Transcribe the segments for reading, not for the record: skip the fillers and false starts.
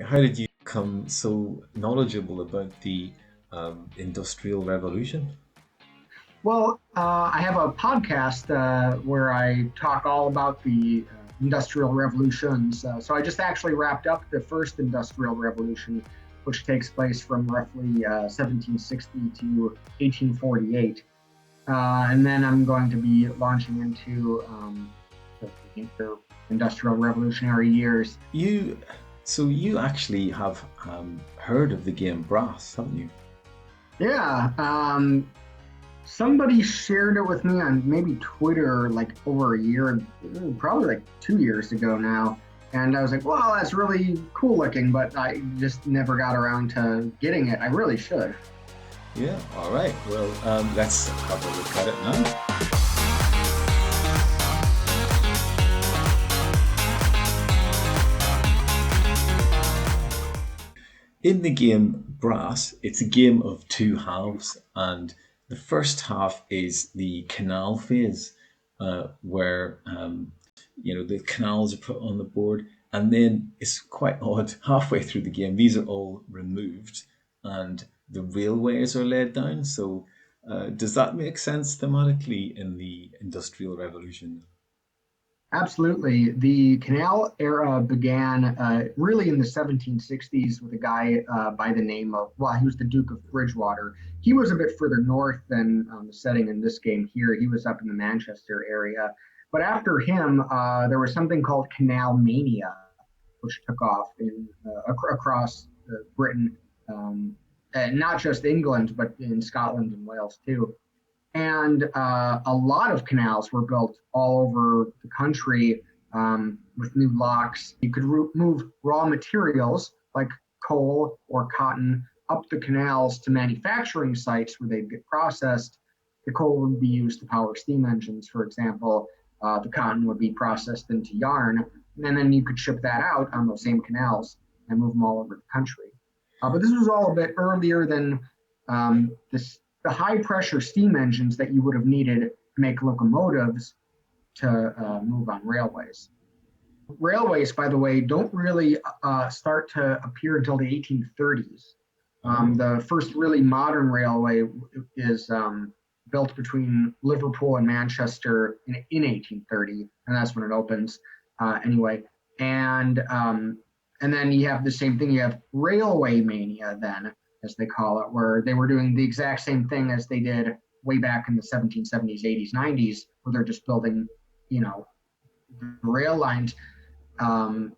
How did you become so knowledgeable about the Industrial Revolution? Well, I have a podcast where I talk all about the industrial revolutions. So I just actually wrapped up the first industrial revolution, which takes place from roughly 1760 to 1848. And then I'm going to be launching into the industrial revolutionary years. You, so you actually have heard of the game Brass, haven't you? Yeah, somebody shared it with me on maybe Twitter like over a year, probably like 2 years ago now. And I was like, well, that's really cool looking, but I just never got around to getting it. I really should. Yeah. All right. Well, let's have a look at it now. In the game Brass, it's a game of two halves, and the first half is the canal phase, where the canals are put on the board, and then it's quite odd. Halfway through the game, these are all removed, and the railways are laid down. So, does that make sense thematically in the Industrial Revolution? Absolutely. The Canal era began really in the 1760s with a guy by the name of, well, he was the Duke of Bridgewater. He was a bit further north than the setting in this game here. He was up in the Manchester area. But after him, there was something called Canal Mania, which took off across Britain, and not just England, but in Scotland and Wales too. And a lot of canals were built all over the country with new locks. You could move raw materials like coal or cotton up the canals to manufacturing sites where they'd get processed. The coal would be used to power steam engines, for example. The cotton would be processed into yarn, and then you could ship that out on those same canals and move them all over the country. But this was all a bit earlier than the high pressure steam engines that you would have needed to make locomotives to move on railways. Railways, by the way, don't really start to appear until the 1830s. Oh, The first really modern railway is built between Liverpool and Manchester in 1830, and that's when it opens. Anyway, and um, and then you have the same thing. You have railway mania, then as they call it, where they were doing the exact same thing as they did way back in the 1770s, 80s, 90s, where they're just building, you know, rail lines, um,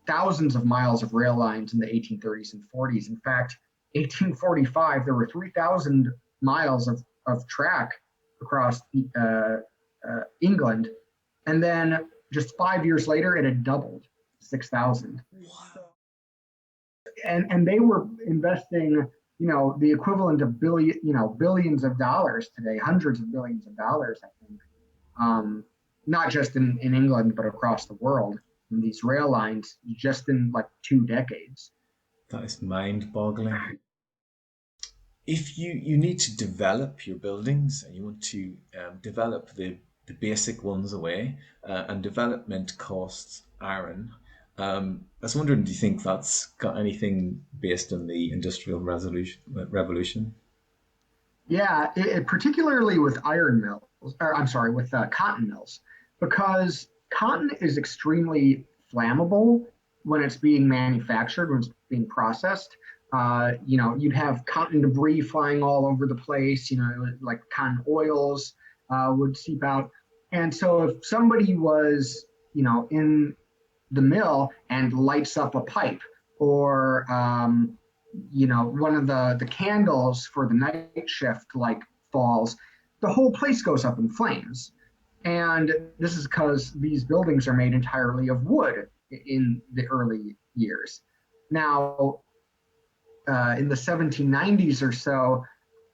thousands of miles of rail lines in the 1830s and 40s. In fact, 1845, there were 3,000 miles of track across England. And then just 5 years later, it had doubled, 6,000. wow. And they were investing, the equivalent of billions of dollars today, hundreds of billions of dollars, I think, not just in England, but across the world in these rail lines just in like 2 decades. That is mind-boggling. If you need to develop your buildings and you want to develop the basic ones away, and development costs iron. I was wondering, do you think that's got anything based on the Revolution? Yeah, particularly with iron mills, or I'm sorry, with cotton mills, because cotton is extremely flammable when it's being manufactured, when it's being processed. You'd have cotton debris flying all over the place, like cotton oils would seep out. And so if somebody was, in the mill and lights up a pipe or one of the candles for the night shift like falls, the whole place goes up in flames. And this is because these buildings are made entirely of wood in the early years. Now, in the 1790s or so,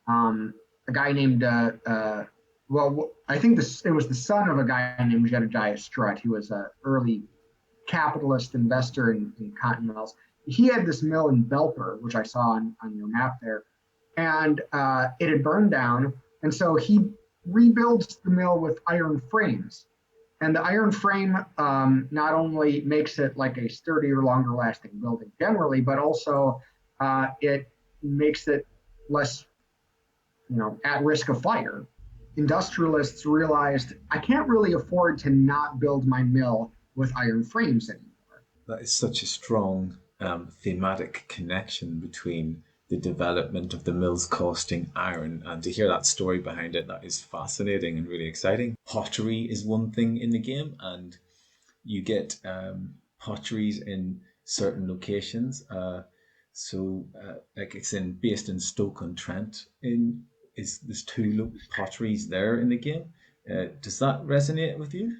a guy named I think it was the son of a guy named Jedediah Strutt. He was an early capitalist investor in cotton mills. He had this mill in Belper, which I saw on your map there, and it had burned down. And so he rebuilds the mill with iron frames. And the iron frame not only makes it like a sturdier, longer lasting building generally, but also it makes it less, at risk of fire. Industrialists realized I can't really afford to not build my mill with iron frames anymore. That is such a strong thematic connection between the development of the mills costing iron, and to hear that story behind it, that is fascinating and really exciting. Pottery is one thing in the game, and you get potteries in certain locations. Like it's in based in Stoke-on-Trent. In is there's potteries there in the game. Does that resonate with you?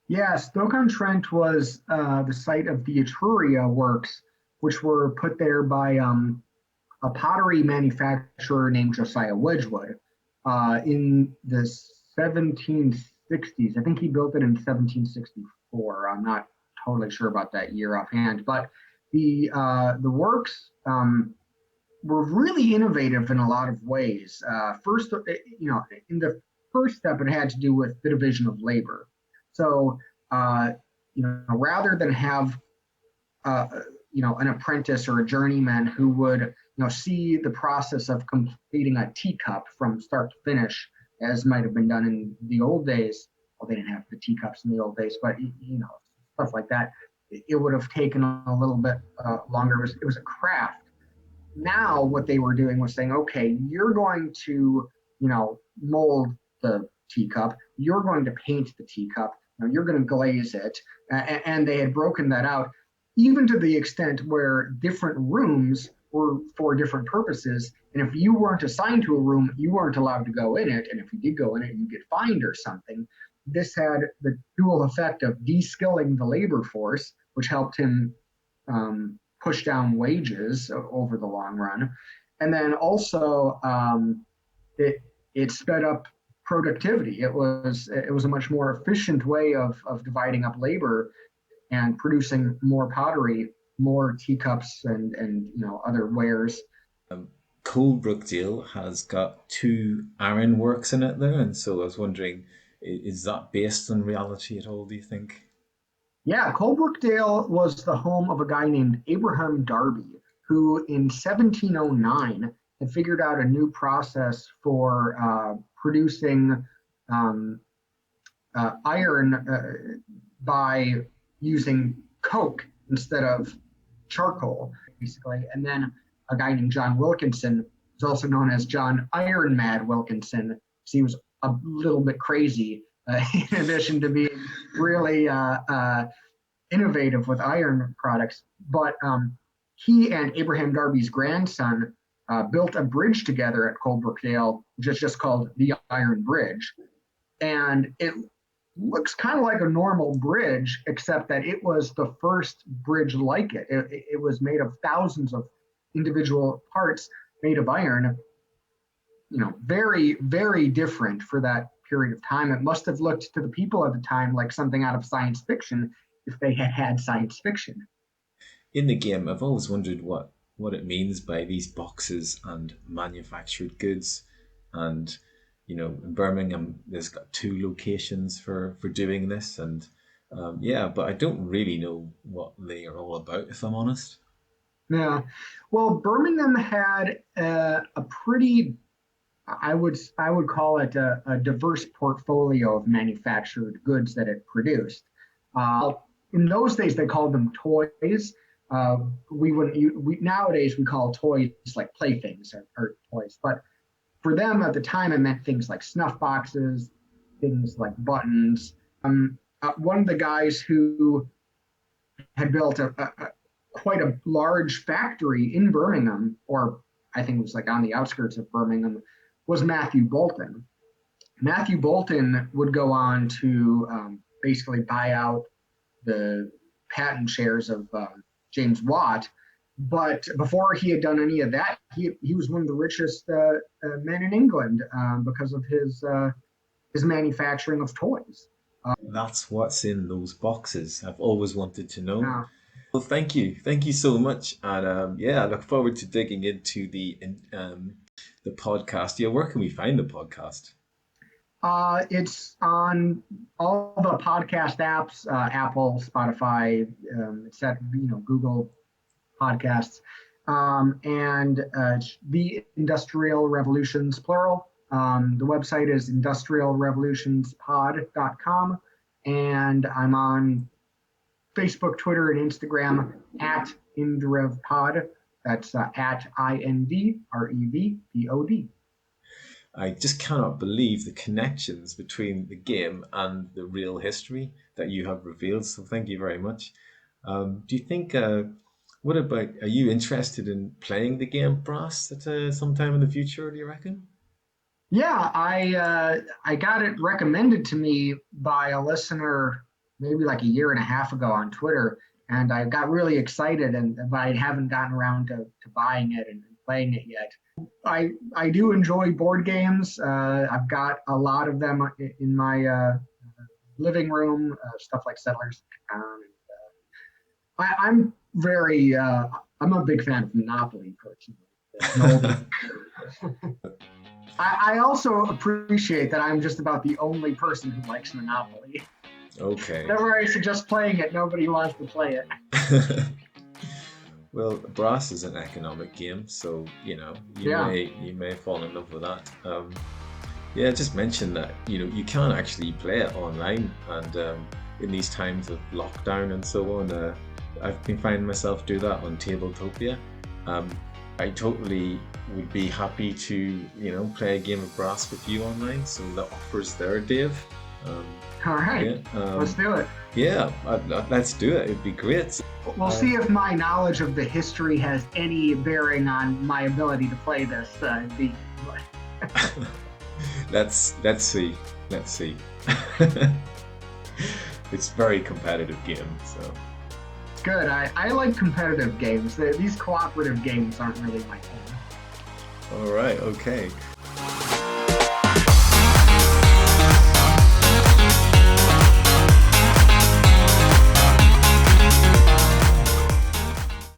Yeah, Stoke-on-Trent was the site of the Etruria works, which were put there by a pottery manufacturer named Josiah Wedgwood in the 1760s. I think he built it in 1764. I'm not totally sure about that year offhand, but the works were really innovative in a lot of ways. First, in the first step, it had to do with the division of labor. So, rather than have uh, an apprentice or a journeyman who would, see the process of completing a teacup from start to finish, as might have been done in the old days. Well, they didn't have the teacups in the old days, but stuff like that. It would have taken a little bit longer. It was a craft. Now what they were doing was saying, okay, you're going to, mold the teacup, you're going to paint the teacup, you're going to glaze it. And they had broken that out, even to the extent where different rooms were for different purposes. And if you weren't assigned to a room, you weren't allowed to go in it. And if you did go in it, you get fined or something. This had the dual effect of de-skilling the labor force, which helped him push down wages over the long run. And then also it it sped up productivity. It was a much more efficient way of dividing up labor and producing more pottery, more teacups, and other wares. Coalbrookdale has got two iron works in it there, and so I was wondering, is that based on reality at all? Do you think? Yeah, Colebrookdale was the home of a guy named Abraham Darby, who in 1709 had figured out a new process for producing um, iron by using coke instead of charcoal, basically. And then a guy named John Wilkinson, who's also known as John Iron Mad Wilkinson, because he was a little bit crazy, in addition to being really innovative with iron products. But he and Abraham Darby's grandson built a bridge together at Coalbrookdale, which is just called the Iron Bridge. And it looks kind of like a normal bridge, except that it was the first bridge like it. It was made of thousands of individual parts made of iron, very, very different for that period of time. It must have looked to the people at the time like something out of science fiction if they had had science fiction. In the game, I've always wondered what it means by these boxes and manufactured goods, and in Birmingham, there's got two locations for doing this, and yeah, but I don't really know what they are all about, if I'm honest. Yeah. Well, Birmingham had a pretty, I would call it a diverse portfolio of manufactured goods that it produced. Uh, in those days, they called them toys. We wouldn't. Nowadays we call toys like playthings or toys, but for them at the time, it meant things like snuff boxes, things like buttons. One of the guys who had built quite a large factory in Birmingham, or I think it was like on the outskirts of Birmingham, was Matthew Bolton. Matthew Bolton would go on to basically buy out the patent shares of James Watt. But before he had done any of that, he was one of the richest men in England because of his manufacturing of toys. That's what's in those boxes. I've always wanted to know. Now, Well, thank you so much, and yeah, I look forward to digging into the podcast. Yeah, where can we find the podcast? It's on all the podcast apps, Apple, Spotify, it's at Google Podcasts, and the Industrial Revolutions plural. The website is industrialrevolutionspod.com, and I'm on Facebook, Twitter, and Instagram at IndrevPod. That's at IndrevPod. I just cannot believe the connections between the game and the real history that you have revealed. So thank you very much. Do you think? What about? Are you interested in playing the game Brass at some time in the future? Do you reckon? Yeah, I got it recommended to me by a listener maybe like a year and a half ago on Twitter, and I got really excited, and but I haven't gotten around to buying it and playing it yet. I do enjoy board games. I've got a lot of them in my living room, stuff like Settlers of Catan. I'm very I'm a big fan of Monopoly personally. I also appreciate that I'm just about the only person who likes Monopoly. Okay. Whenever I suggest playing it, nobody wants to play it. Well, Brass is an economic game, so Yeah. you may fall in love with that. Yeah, just mention that you can actually play it online, and in these times of lockdown and so on, I've been finding myself do that on Tabletopia. Um, I totally would be happy to play a game of Brass with you online. So the offer's there, Dave. Um, All right. yeah, Let's do it. yeah, let's do it. It'd be great. We'll see if my knowledge of the history has any bearing on my ability to play this. Let's see. Let's see. It's a very competitive game, so. Good. I like competitive games. These cooperative games aren't really my thing. All right. Okay.